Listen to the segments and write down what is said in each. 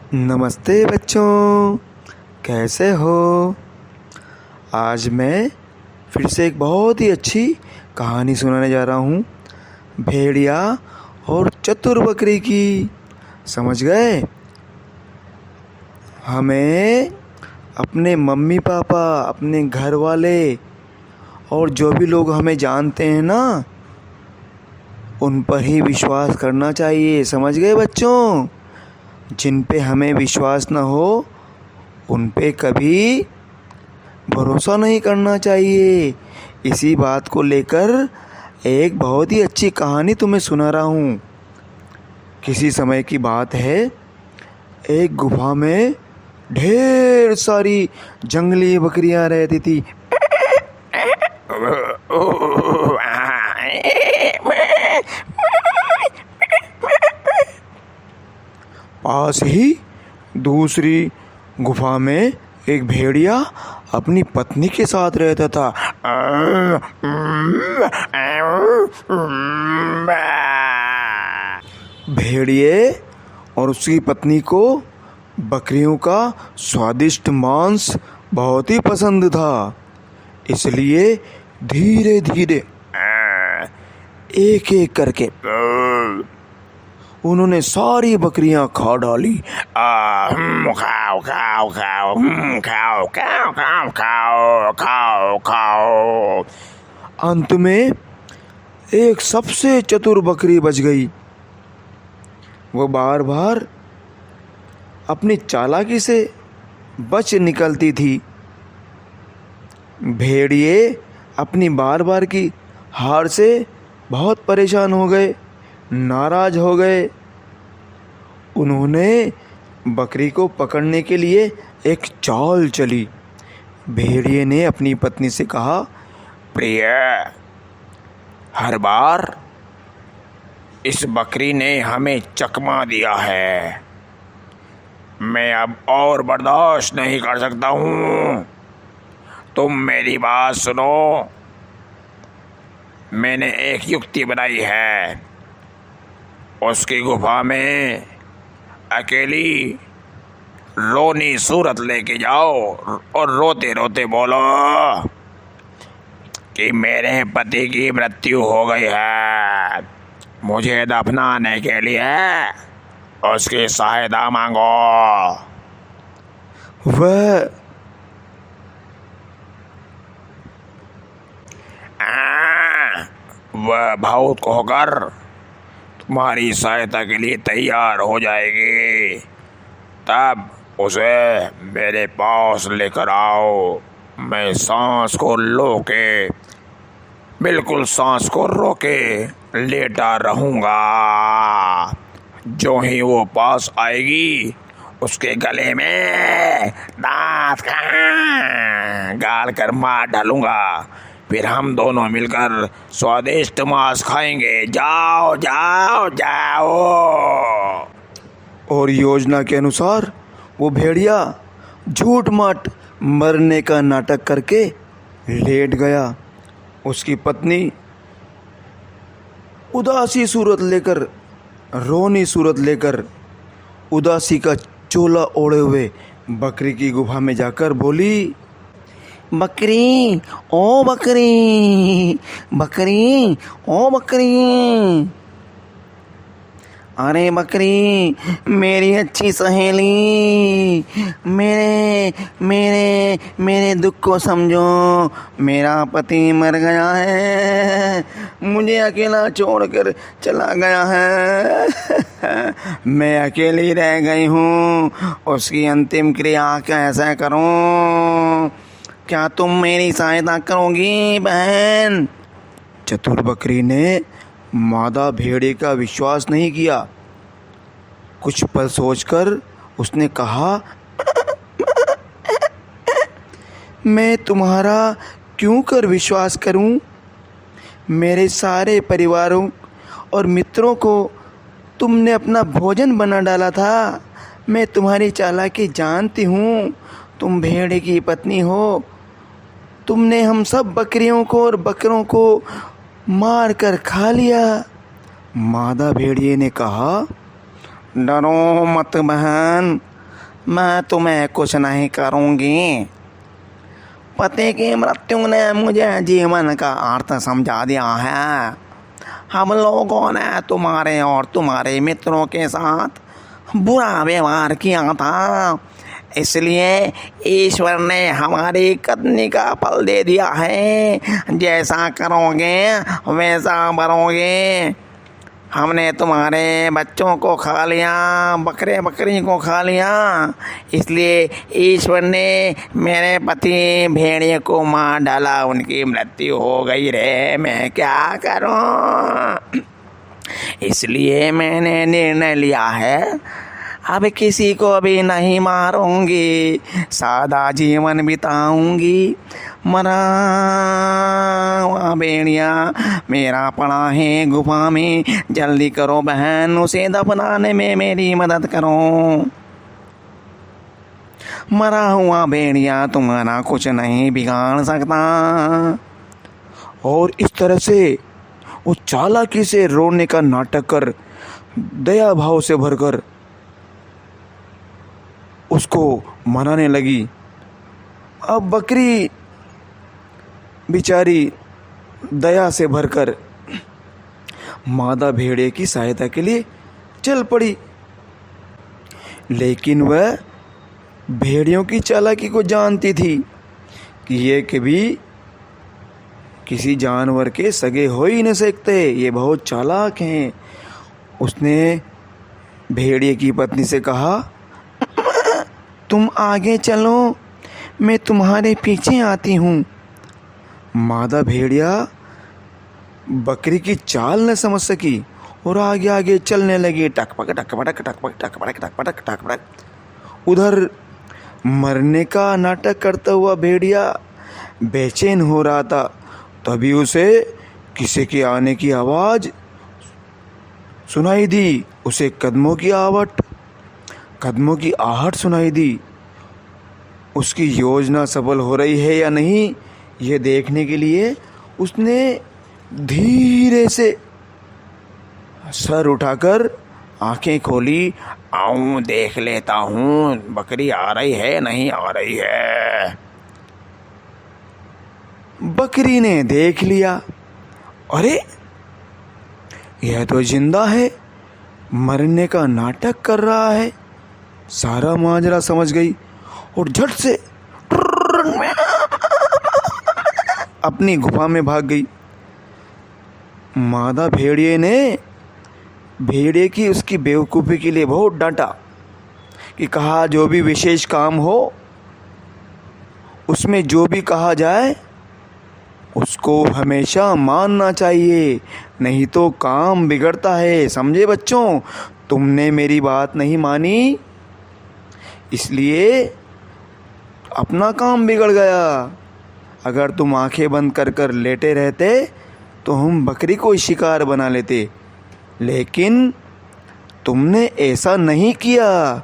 नमस्ते बच्चों, कैसे हो। आज मैं फिर से एक बहुत ही अच्छी कहानी सुनाने जा रहा हूँ, भेड़िया और चतुर बकरी की। समझ गए। हमें अपने मम्मी पापा, अपने घर वाले और जो भी लोग हमें जानते हैं ना, उन पर ही विश्वास करना चाहिए। समझ गए बच्चों। जिन पे हमें विश्वास न हो उन पे कभी भरोसा नहीं करना चाहिए। इसी बात को लेकर एक बहुत ही अच्छी कहानी तुम्हें सुना रहा हूँ। किसी समय की बात है, एक गुफा में ढेर सारी जंगली बकरियां रहती थी। पास ही दूसरी गुफा में एक भेड़िया अपनी पत्नी के साथ रहता था। भेड़िए और उसकी पत्नी को बकरियों का स्वादिष्ट मांस बहुत ही पसंद था, इसलिए धीरे धीरे एक एक करके उन्होंने सारी बकरियां खा डाली। खाओ खाओ खाओ खाओ खाओ खाओ खाओ खाओ खाओ। अंत में एक सबसे चतुर बकरी बच गई। वो बार बार अपनी चालाकी से बच निकलती थी। भेड़िए अपनी बार बार की हार से बहुत परेशान हो गए, नाराज हो गए। उन्होंने बकरी को पकड़ने के लिए एक चाल चली। भेड़िए ने अपनी पत्नी से कहा, प्रिय, हर बार इस बकरी ने हमें चकमा दिया है। मैं अब और बर्दाश्त नहीं कर सकता हूँ। तुम मेरी बात सुनो। मैंने एक युक्ति बनाई है। उसकी गुफा में अकेली रोनी सूरत लेके जाओ और रोते रोते बोलो कि मेरे पति की मृत्यु हो गई है, मुझे दफनाने के लिए उसकी सहायता मांगो। वह भावुक होकर तुम्हारी सहायता के लिए तैयार हो जाएगी। तब उसे मेरे पास लेकर आओ। मैं सांस को रोके लेटा रहूँगा। जो ही वो पास आएगी उसके गले में दांत गाड़ कर मार डालूंगा। फिर हम दोनों मिलकर स्वादिष्ट मांस खाएंगे। जाओ जाओ जाओ। और योजना के अनुसार वो भेड़िया झूठ माट मरने का नाटक करके लेट गया। उसकी पत्नी रोनी सूरत लेकर उदासी का चोला ओढ़े हुए बकरी की गुफा में जाकर बोली, बकरी ओ बकरी, बकरी ओ बकरी, अरे बकरी मेरी अच्छी सहेली, मेरे दुख को समझो। मेरा पति मर गया है, मुझे अकेला छोड़कर चला गया है। मैं अकेली रह गई हूँ, उसकी अंतिम क्रिया कैसे करूँ? क्या तुम मेरी सहायता करोगी बहन? चतुर बकरी ने मादा भेड़िए का विश्वास नहीं किया। कुछ पल सोचकर उसने कहा, मैं तुम्हारा क्यों कर विश्वास करूं? मेरे सारे परिवारों और मित्रों को तुमने अपना भोजन बना डाला था। मैं तुम्हारी चालाकी जानती हूँ। तुम भेड़िए की पत्नी हो। तुमने हम सब बकरियों को और बकरों को मार कर खा लिया। मादा भेड़िए ने कहा, डरो मत बहन, मैं तुम्हें कुछ नहीं करूँगी। पति की मृत्यु ने मुझे जीवन का अर्थ समझा दिया है। हम लोगों ने तुम्हारे और तुम्हारे मित्रों के साथ बुरा व्यवहार किया था, इसलिए ईश्वर ने हमारी करनी का फल दे दिया है। जैसा करोगे वैसा भरोगे। हमने तुम्हारे बच्चों को खा लिया, बकरे बकरी को खा लिया, इसलिए ईश्वर ने मेरे पति भेड़िए को मार डाला। उनकी मृत्यु हो गई रे, मैं क्या करूं? इसलिए मैंने निर्णय लिया है, अब किसी को भी नहीं मारूंगी, सादा जीवन बिताऊंगी। मरा हुआ भेड़िया मेरा पड़ा है गुफा में, जल्दी करो बहन, उसे दफनाने में मेरी मदद करो। मरा हुआ भेड़िया तुम्हारा कुछ नहीं बिगाड़ सकता। और इस तरह से वो चालाकी से रोने का नाटक कर, दया भाव से भरकर उसको मनाने लगी। अब बकरी बेचारी दया से भरकर मादा भेड़िए की सहायता के लिए चल पड़ी, लेकिन वह भेड़ियों की चालाकी को जानती थी कि ये कभी किसी जानवर के सगे हो ही नहीं सकते, ये बहुत चालाक हैं। उसने भेड़िए की पत्नी से कहा, तुम आगे चलो, मैं तुम्हारे पीछे आती हूँ। मादा भेड़िया बकरी की चाल न समझ सकी और आगे आगे चलने लगी। टकपक टकपटक टकपक टकपटक टकपटक टकपटक। उधर मरने का नाटक करता हुआ भेड़िया बेचैन हो रहा था। तभी उसे किसी के आने की आवाज़ सुनाई दी। उसे कदमों की आहट सुनाई दी। उसकी योजना सफल हो रही है या नहीं, ये देखने के लिए उसने धीरे से सर उठाकर आंखें खोली। आऊं देख लेता हूँ, बकरी आ रही है नहीं आ रही है। बकरी ने देख लिया, अरे यह तो जिंदा है, मरने का नाटक कर रहा है। सारा माजरा समझ गई और झट से अपनी गुफा में भाग गई। मादा भेड़िए ने भेड़िए की उसकी बेवकूफ़ी के लिए बहुत डांटा कि कहा जो भी विशेष काम हो उसमें जो भी कहा जाए उसको हमेशा मानना चाहिए, नहीं तो काम बिगड़ता है। समझे बच्चों? तुमने मेरी बात नहीं मानी, इसलिए अपना काम बिगड़ गया। अगर तुम आंखें बंद कर कर लेटे रहते तो हम बकरी को शिकार बना लेते, लेकिन तुमने ऐसा नहीं किया।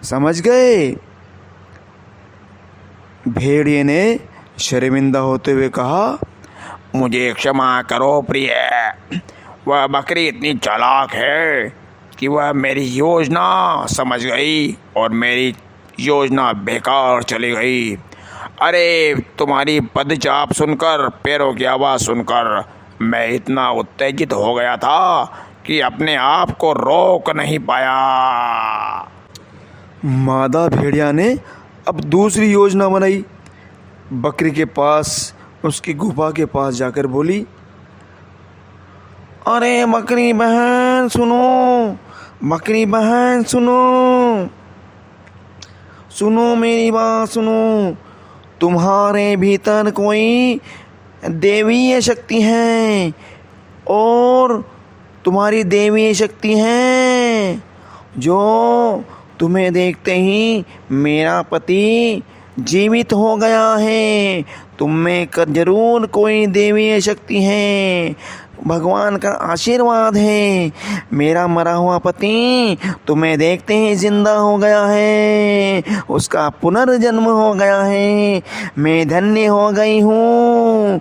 समझ गए? भेड़िए ने शर्मिंदा होते हुए कहा, मुझे क्षमा करो प्रिय, वह बकरी इतनी चालाक है कि वह मेरी योजना समझ गई और मेरी योजना बेकार चली गई। अरे तुम्हारी पदचाप सुनकर, पैरों की आवाज़ सुनकर मैं इतना उत्तेजित हो गया था कि अपने आप को रोक नहीं पाया। मादा भेड़िया ने अब दूसरी योजना बनाई। बकरी के पास, उसकी गुफा के पास जाकर बोली, अरे बकरी बहन सुनो, बकरी बहन सुनो, सुनो मेरी बात सुनो। तुम्हारे भीतर कोई देवीय शक्ति है और तुम्हारी देवीय शक्ति है जो तुम्हें देखते ही मेरा पति जीवित हो गया है। तुम में जरूर कोई देवीय शक्ति है, भगवान का आशीर्वाद है। मेरा मरा हुआ पति तुम्हें देखते ही जिंदा हो गया है, उसका पुनर्जन्म हो गया है। मैं धन्य हो गई हूँ।